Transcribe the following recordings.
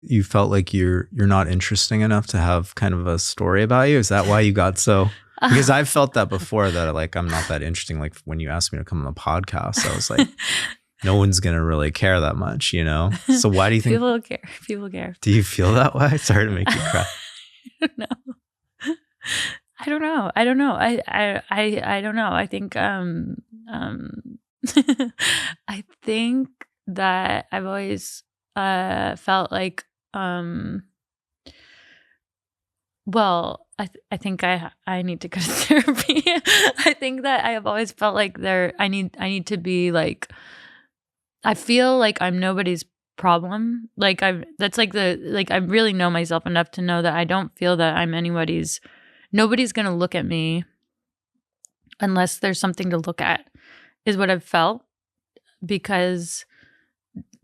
you felt like you're not interesting enough to have kind of a story about you? Is that why you got so? Because I've felt that before, that like I'm not that interesting. Like when you asked me to come on the podcast, I was like, no one's gonna really care that much, you know? So why do you think people care? People care. Do you feel that way? Sorry to make you cry. I don't know. I don't know. I don't know. I think I think that I've always felt like well, I think I need to go to therapy. I think that I have always felt like I need to be like, I feel like I'm nobody's problem. Like I really know myself enough to know that I don't feel that I'm nobody's going to look at me unless there's something to look at, is what I've felt, because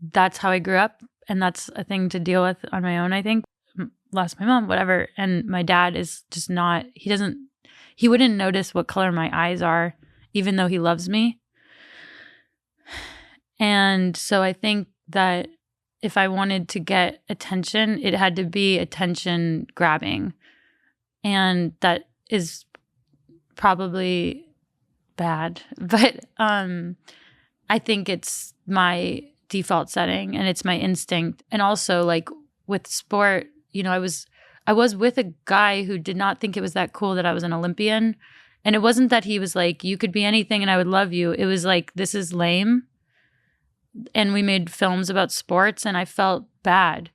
that's how I grew up, and that's a thing to deal with on my own, I think. Lost my mom, whatever. And my dad is just not, he wouldn't notice what color my eyes are, even though he loves me. And so I think that if I wanted to get attention, it had to be attention grabbing. And that is probably bad. But I think it's my default setting and it's my instinct. And also like with sport, you know, I was with a guy who did not think it was that cool that I was an Olympian. And it wasn't that he was like, you could be anything and I would love you. It was like, this is lame. And we made films about sports, and I felt bad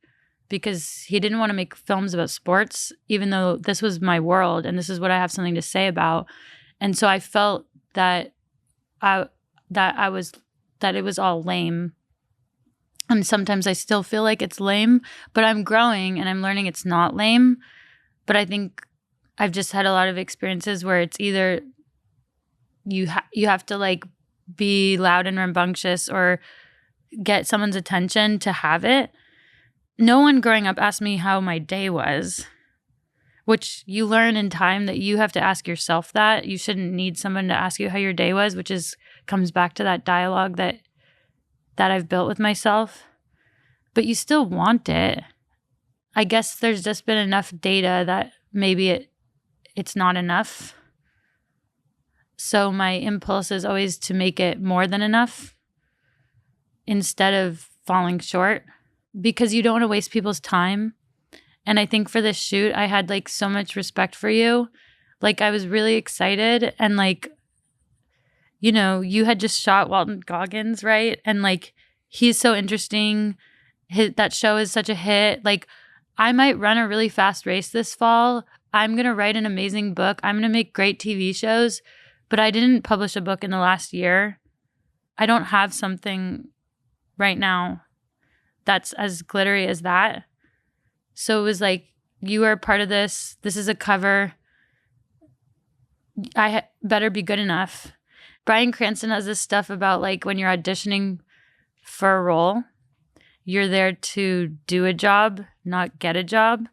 because he didn't want to make films about sports, even though this was my world and this is what I have something to say about. And so I felt that it was all lame. And sometimes I still feel like it's lame, but I'm growing and I'm learning it's not lame. But I think I've just had a lot of experiences where it's either you have to like be loud and rambunctious or get someone's attention to have it. No one growing up asked me how my day was, which you learn in time that you have to ask yourself that. You shouldn't need someone to ask you how your day was, which comes back to that dialogue that I've built with myself. But you still want it. I guess there's just been enough data that maybe it's not enough. So my impulse is always to make it more than enough instead of falling short, because you don't want to waste people's time. And I think for this shoot, I had like so much respect for you. Like I was really excited, and like, you know, you had just shot Walton Goggins, right? And like, he's so interesting. That show is such a hit. Like, I might run a really fast race this fall. I'm going to write an amazing book. I'm going to make great TV shows, but I didn't publish a book in the last year. I don't have something right now that's as glittery as that. So it was like, you are part of this. This is a cover. I better be good enough. Bryan Cranston has this stuff about like when you're auditioning for a role, you're there to do a job, not get a job.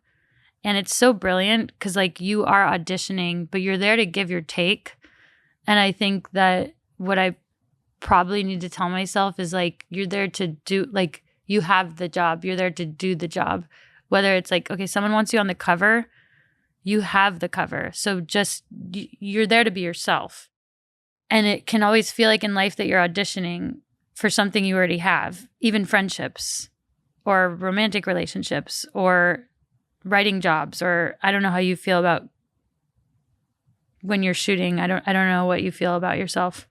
And it's so brilliant because like you are auditioning, but you're there to give your take. And I think that what I probably need to tell myself is like, you're there to do, like, you have the job, you're there to do the job. Whether it's like, okay, someone wants you on the cover, you have the cover. So just, you're there to be yourself. And it can always feel like in life that you're auditioning for something you already have, even friendships or romantic relationships or writing jobs, or I don't know how you feel about when you're shooting. I don't know what you feel about yourself.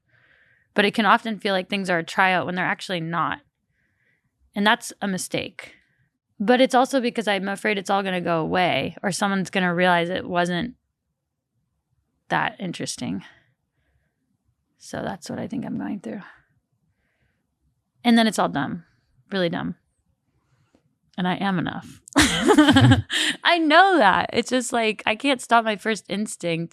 But it can often feel like things are a tryout when they're actually not. And that's a mistake. But it's also because I'm afraid it's all going to go away, or someone's going to realize it wasn't that interesting. So that's what I think I'm going through. And then it's all dumb, really dumb. And I am enough. I know that. It's just like, I can't stop my first instinct.